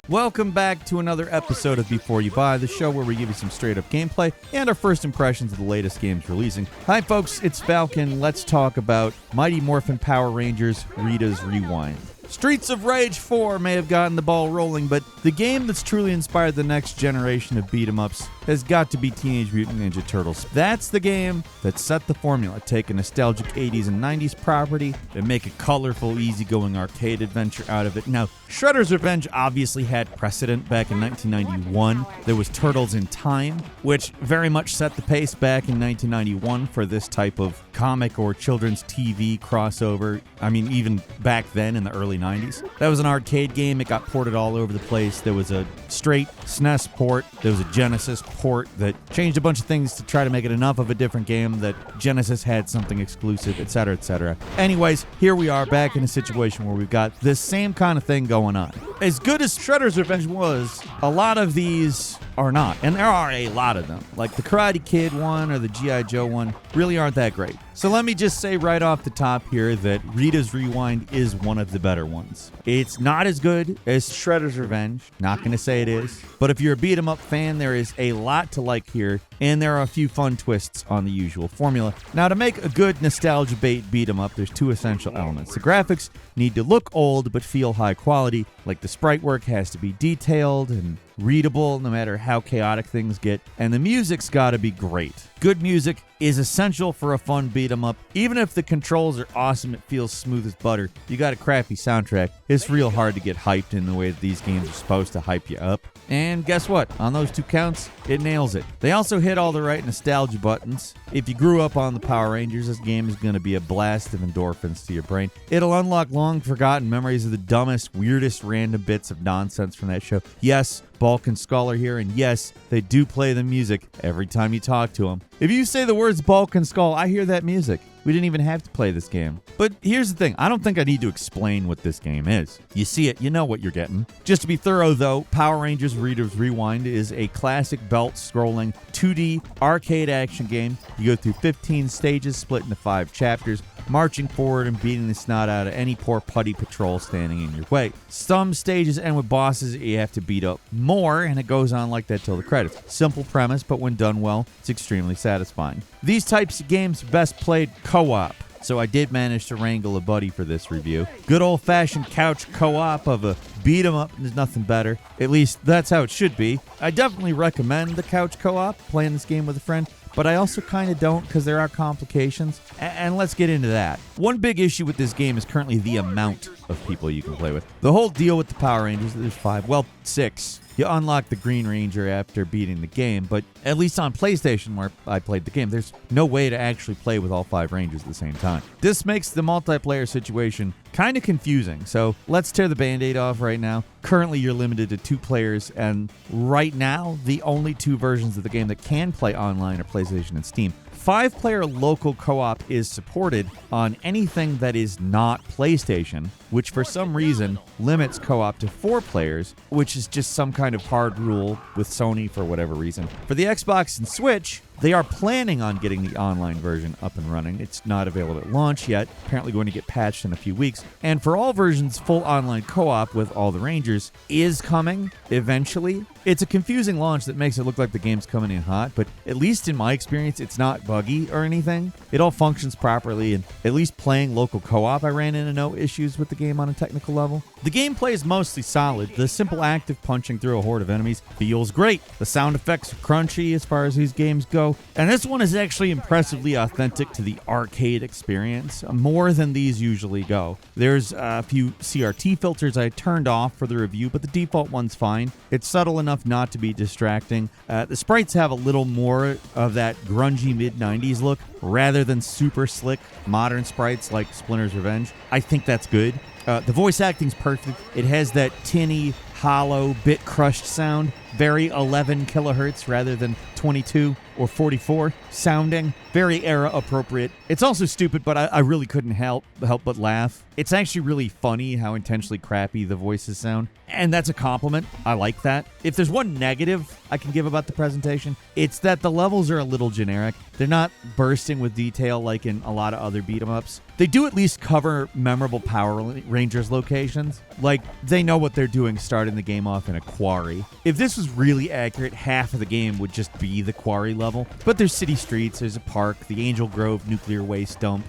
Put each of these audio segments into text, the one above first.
Welcome back to another episode of Before You Buy, the show where we give you some straight-up gameplay and our first impressions of the latest games releasing. Hi folks, it's Falcon. Let's talk about Mighty Morphin Power Rangers Rita's Rewind. Streets of Rage 4 may have gotten the ball rolling, but the game that's truly inspired the next generation of beat-em-ups has got to be Teenage Mutant Ninja Turtles. That's the game that set the formula. Take a nostalgic 80s and 90s property and make a colorful, easygoing arcade adventure out of it. Now, Shredder's Revenge obviously had precedent back in 1991. There was Turtles in Time, which very much set the pace back in 1991 for this type of comic or children's TV crossover. I mean, even back then in the early 90s. That was an arcade game. It got ported all over the place. There was a straight SNES port. There was a Genesis port that changed a bunch of things to try to make it enough of a different game that Genesis had something exclusive, etc., etc. Anyways, here we are back in a situation where we've got this same kind of thing going on. As good as Shredder's Revenge was, a lot of these are not. And there are a lot of them. Like the Karate Kid one or the G.I. Joe one really aren't that great. So let me just say right off the top here that Rita's Rewind is one of the better ones. It's not as good as Shredder's Revenge. Not going to say it is. But if you're a beat-em-up fan, there is a lot to like here, and there are a few fun twists on the usual formula. Now, to make a good nostalgia bait beat-em-up, there's two essential elements. The graphics need to look old but feel high quality, like the sprite work has to be detailed and readable no matter how chaotic things get, and the music's gotta be great. Good music is essential for a fun beat-em-up. Even if the controls are awesome, it feels smooth as butter. You got a crappy soundtrack, it's real hard to get hyped in the way that these games are supposed to hype you up. And guess what? On those two counts, it nails it. They also hit all the right nostalgia buttons. If you grew up on the Power Rangers, this game is going to be a blast of endorphins to your brain. It'll unlock long-forgotten memories of the dumbest, weirdest, random bits of nonsense from that show. Yes, Bulk and Skull are here, and yes, they do play the music every time you talk to them. If you say the words Bulk and Skull, I hear that music. We didn't even have to play this game. But here's the thing, I don't think I need to explain what this game is. You see it, you know what you're getting. Just to be thorough though, Power Rangers Rita's Rewind is a classic belt-scrolling 2D arcade action game. You go through 15 stages split into 5 chapters, marching forward and beating the snot out of any poor putty patrol standing in your way. Some stages end with bosses that you have to beat up more, and it goes on like that till the credits. Simple premise, but when done well, it's extremely satisfying. These types of games are best played co-op, so I did manage to wrangle a buddy for this review. Good old-fashioned couch co-op of a beat-em-up is nothing better. At least that's how it should be. I definitely recommend the couch co-op, playing this game with a friend, but I also kind of don't because there are complications, and let's get into that. One big issue with this game is currently the amount of people you can play with. The whole deal with the Power Rangers, there's 5, well, 6. You unlock the Green Ranger after beating the game, but at least on PlayStation where I played the game, there's no way to actually play with all 5 Rangers at the same time. This makes the multiplayer situation kind of confusing, so let's tear the band-aid off right now. Currently, you're limited to 2 players, and right now, the only 2 versions of the game that can play online are PlayStation and Steam. 5-player local co-op is supported on anything that is not PlayStation, which for some reason limits co-op to 4 players, which is just some kind of hard rule with Sony for whatever reason. For the Xbox and Switch, they are planning on getting the online version up and running. It's not available at launch yet, apparently going to get patched in a few weeks. And for all versions, full online co-op with all the Rangers is coming eventually. It's a confusing launch that makes it look like the game's coming in hot, but at least in my experience, it's not buggy or anything. It all functions properly, and at least playing local co-op, I ran into no issues with the game on a technical level. The gameplay is mostly solid. The simple act of punching through a horde of enemies feels great. The sound effects are crunchy as far as these games go, and this one is actually impressively authentic to the arcade experience, more than these usually go. There's a few CRT filters I turned off for the review, but the default one's fine. It's subtle enough not to be distracting. The sprites have a little more of that grungy mid-90s look rather than super slick modern sprites like Splinter's Revenge. I think that's good. The voice acting's perfect. It has that tinny, hollow, bit-crushed sound. Very 11 kilohertz rather than 22 or 44 sounding. Very era appropriate. It's also stupid, but I really couldn't help but laugh. It's actually really funny how intentionally crappy the voices sound, and that's a compliment. I like that. If there's one negative I can give about the presentation, it's that the levels are a little generic. They're not bursting with detail like in a lot of other beat-em-ups. they do at least cover memorable Power Rangers locations. Like, they know what they're doing starting the game off in a quarry. If this was really accurate, half of the game would just be the quarry level. But there's city streets, there's a park, the Angel Grove nuclear waste dump,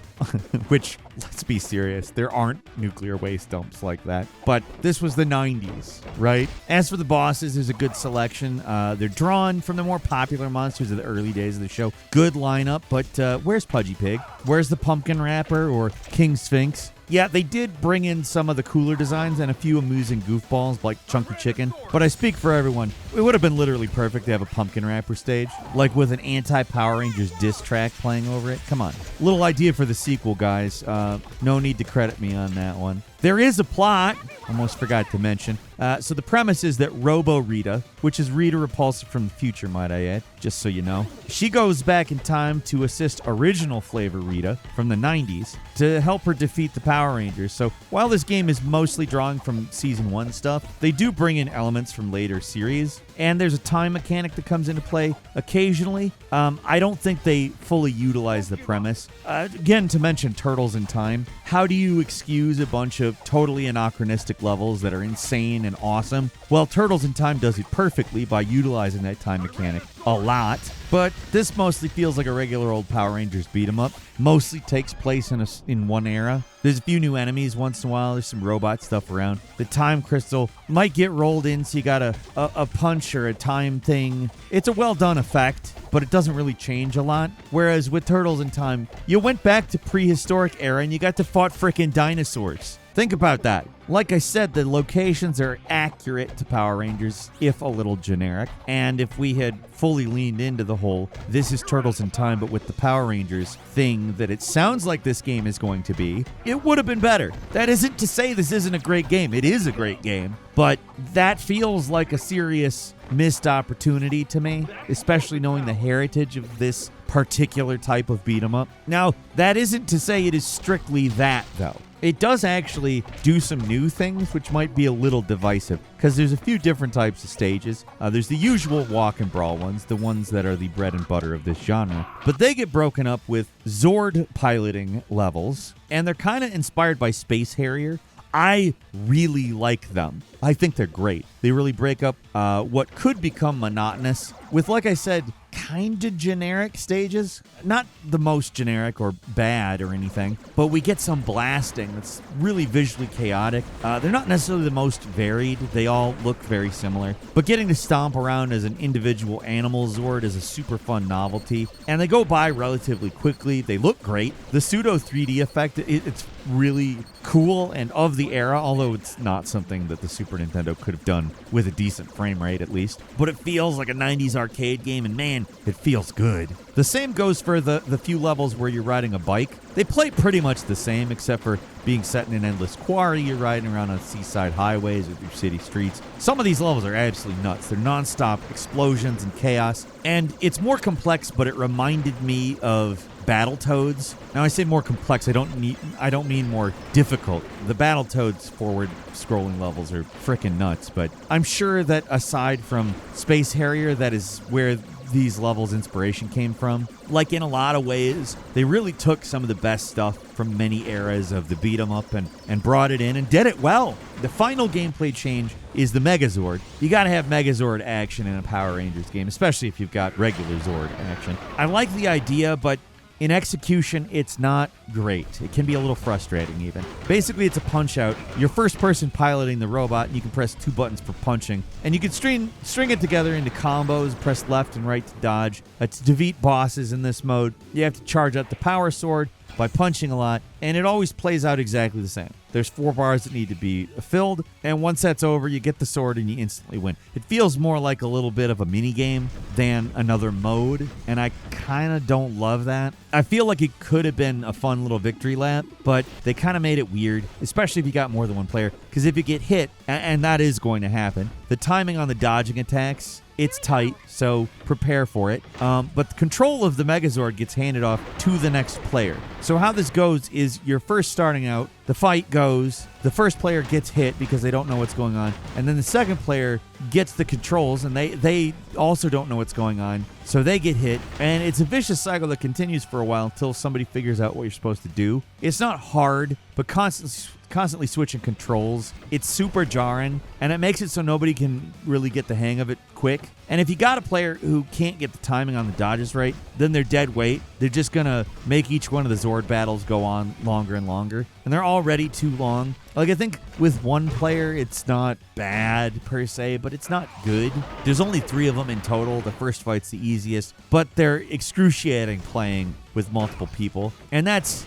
which, let's be serious, there aren't nuclear waste dumps like that. But this was the 90s, right? As for the bosses, there's a good selection. They're drawn from the more popular monsters of the early days of the show. Good lineup, but where's Pudgy Pig? Where's the Pumpkin Rapper or King Sphinx? Yeah, they did bring in some of the cooler designs and a few amusing goofballs like Chunky Chicken, but I speak for everyone. It would have been literally perfect to have a Pumpkin Rapper stage, like with an anti-Power Rangers diss track playing over it. Come on. Little idea for the sequel, guys. No need to credit me on that one. There is a plot, almost forgot to mention. So the premise is that Robo-Rita, which is Rita Repulsa from the future, might I add, just so you know, she goes back in time to assist original flavor Rita from the 90s to help her defeat the Power Rangers. So while this game is mostly drawing from Season 1 stuff, they do bring in elements from later series, and there's a time mechanic that comes into play occasionally. I don't think they fully utilize the premise. Again, to mention Turtles in Time, how do you excuse a bunch of totally anachronistic levels that are insane and awesome? Well, Turtles in Time does it perfectly by utilizing that time mechanic a lot, but this mostly feels like a regular old Power Rangers beat 'em up. Mostly takes place in one era. There's a few new enemies once in a while. There's some robot stuff around. The time crystal might get rolled in, so you got a punch or a time thing. It's a well-done effect, but it doesn't really change a lot. Whereas with Turtles in Time, you went back to prehistoric era and you got to fight frickin' dinosaurs. Think about that. Like I said, the locations are accurate to Power Rangers, if a little generic. And if we had fully leaned into the whole, this is Turtles in Time, but with the Power Rangers thing that it sounds like this game is going to be, it would have been better. That isn't to say this isn't a great game. It is a great game. But that feels like a serious missed opportunity to me, especially knowing the heritage of this particular type of beat 'em up. Now, that isn't to say it is strictly that, though. It does actually do some new things, which might be a little divisive, because there's a few different types of stages. There's the usual walk and brawl ones, the ones that are the bread and butter of this genre, but they get broken up with Zord piloting levels, and they're kind of inspired by Space Harrier. I really like them. I think they're great. They really break up what could become monotonous with, like I said, kind of generic stages. Not the most generic or bad or anything, but we get some blasting that's really visually chaotic. They're not necessarily the most varied. They all look very similar. But getting to stomp around as an individual animal Zord is a super fun novelty. And they go by relatively quickly. They look great. The pseudo 3D effect, it's really cool and of the era, although it's not something that the Super Nintendo could have done with a decent frame rate at least. But it feels like a 90s arcade game, and man, it feels good. The same goes for the few levels where you're riding a bike. They play pretty much the same, except for being set in an endless quarry. You're riding around on seaside highways or through city streets. Some of these levels are absolutely nuts. They're non-stop explosions and chaos, and it's more complex, but it reminded me of Battletoads. Now, I say more complex. I don't mean more difficult. The Battletoads forward-scrolling levels are frickin' nuts, but I'm sure that aside from Space Harrier, that is where these levels' inspiration came from. Like, in a lot of ways, they really took some of the best stuff from many eras of the beat 'em up and brought it in and did it well. The final gameplay change is the Megazord. You gotta have Megazord action in a Power Rangers game, especially if you've got regular Zord action. I like the idea, but in execution, it's not great. It can be a little frustrating, even. Basically, it's a punch-out. You're first person piloting the robot, and you can press 2 buttons for punching. And you can string it together into combos, press left and right to dodge. To defeat bosses in this mode, you have to charge up the power sword by punching a lot, and it always plays out exactly the same. There's 4 bars that need to be filled, and once that's over, you get the sword and you instantly win. It feels more like a little bit of a mini game than another mode, and I kind of don't love that. I feel like it could have been a fun little victory lap, but they kind of made it weird, especially if you got more than one player, because if you get hit, and that is going to happen, the timing on the dodging attacks, it's tight, so prepare for it. But the control of the Megazord gets handed off to the next player. So how this goes is you're first starting out, the fight goes, the first player gets hit because they don't know what's going on, and then the second player gets the controls, and they also don't know what's going on, So they get hit, and it's a vicious cycle that continues for a while until somebody figures out what you're supposed to do. It's not hard, but constantly switching controls. It's super jarring, and it makes it so nobody can really get the hang of it quick. And if you got a player who can't get the timing on the dodges right, then they're dead weight. They're just going to make each one of the Zord battles go on longer and longer. And they're already too long. Like, I think with one player, it's not bad per se, but it's not good. There's only 3 of them in total. The first fight's the easiest, but they're excruciating playing with multiple people. And that's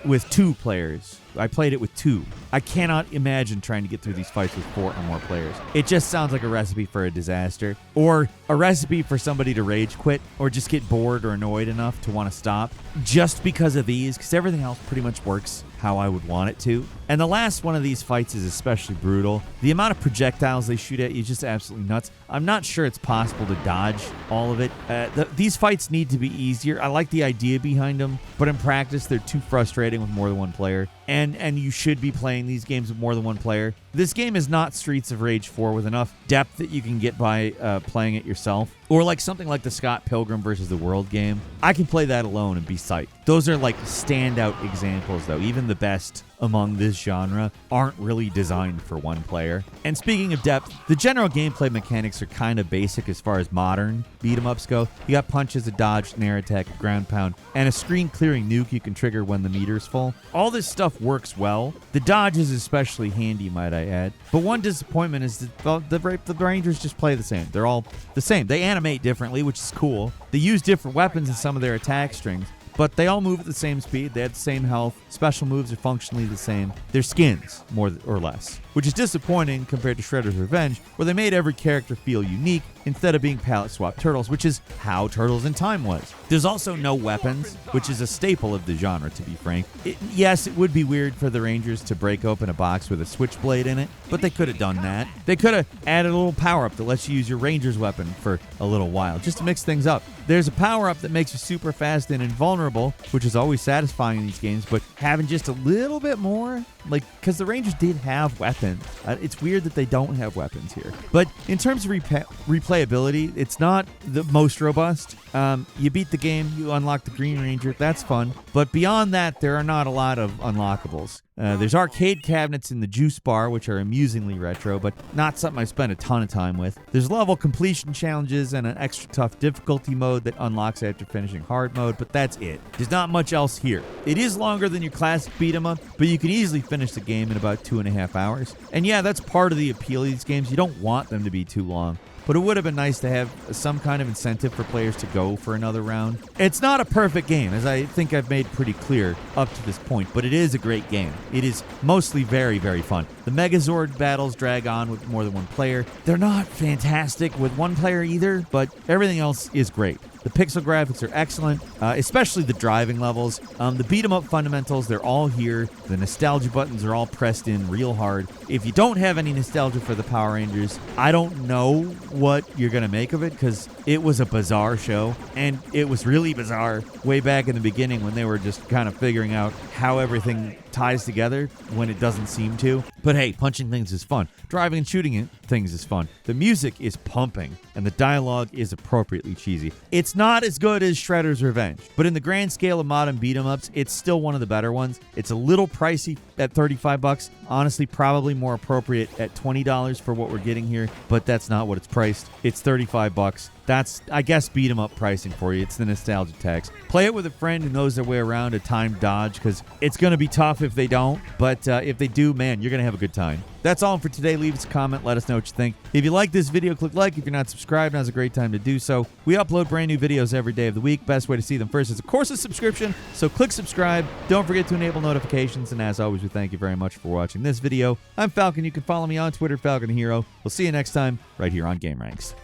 with 2 players. I played it with 2. I cannot imagine trying to get through these fights with 4 or more players. It just sounds like a recipe for a disaster, or a recipe for somebody to rage quit, or just get bored or annoyed enough to want to stop just because of these, because everything else pretty much works how I would want it to. And the last one of these fights is especially brutal. The amount of projectiles they shoot at you is just absolutely nuts. I'm not sure it's possible to dodge all of it. These fights need to be easier. I like the idea behind them, but in practice, they're too frustrating with more than one player. And you should be playing these games with more than one player. This game is not Streets of Rage 4 with enough depth that you can get by playing it yourself. Or like something like the Scott Pilgrim versus the World game. I can play that alone and be psyched. Those are like standout examples, though. Even the best among this genre aren't really designed for one player. And speaking of depth, the general gameplay mechanics are kind of basic as far as modern beat-em-ups go. You got punches, a dodge, an air attack, a ground pound, and a screen-clearing nuke you can trigger when the meter's full. All this stuff works well. The dodge is especially handy, might I add. But one disappointment is that the Rangers just play the same. They're all the same. They animate differently, which is cool. They use different weapons in some of their attack strings, but they all move at the same speed. They have the same health. Special moves are functionally the same. Their skins, more or less, which is disappointing compared to Shredder's Revenge, where they made every character feel unique instead of being palette-swapped turtles, which is how Turtles in Time was. There's also no weapons, which is a staple of the genre, to be frank. Yes, it would be weird for the Rangers to break open a box with a switchblade in it, but they could have done that. They could have added a little power-up that lets you use your Ranger's weapon for a little while, just to mix things up. There's a power-up that makes you super fast and invulnerable, which is always satisfying in these games, but having just a little bit more, like, because the Rangers did have weapons. It's weird that they don't have weapons here. But in terms of replayability, it's not the most robust. You beat the game, you unlock the Green Ranger, that's fun. But beyond that, there are not a lot of unlockables. There's arcade cabinets in the juice bar, which are amusingly retro, but not something I spend a ton of time with. There's level completion challenges and an extra tough difficulty mode that unlocks after finishing hard mode, but that's it. There's not much else here. It is longer than your classic beat 'em up, but you can easily finish the game in about 2.5 hours. And yeah, that's part of the appeal of these games. You don't want them to be too long. But it would have been nice to have some kind of incentive for players to go for another round. It's not a perfect game, as I think I've made pretty clear up to this point, but it is a great game. It is mostly very, very fun. The Megazord battles drag on with more than one player. They're not fantastic with one player either, but everything else is great. The pixel graphics are excellent, especially the driving levels. The beat-em-up fundamentals, they're all here. The nostalgia buttons are all pressed in real hard. If you don't have any nostalgia for the Power Rangers, I don't know what you're going to make of it, because it was a bizarre show, and it was really bizarre way back in the beginning when they were just kind of figuring out how everything ties together when it doesn't seem to. But hey, punching things is fun. Driving and shooting things is fun. The music is pumping, and the dialogue is appropriately cheesy. It's not as good as Shredder's Revenge, but in the grand scale of modern beat-em-ups, it's still one of the better ones. It's a little pricey at $35. Honestly, probably more appropriate at $20 for what we're getting here, but that's not what it's priced. It's $35. That's, I guess, beat 'em up pricing for you. It's the nostalgia tax. Play it with a friend who knows their way around a timed dodge, because it's going to be tough if they don't, but if they do, man, you're going to have a good time. That's all for today. Leave us a comment. Let us know what you think. If you like this video, click like. If you're not subscribed, now's a great time to do so. We upload brand new videos every day of the week. Best way to see them first is, of course, a subscription, so click subscribe. Don't forget to enable notifications, and as always, we thank you very much for watching this video. I'm Falcon. You can follow me on Twitter, Falcon Hero. We'll see you next time right here on gameranx.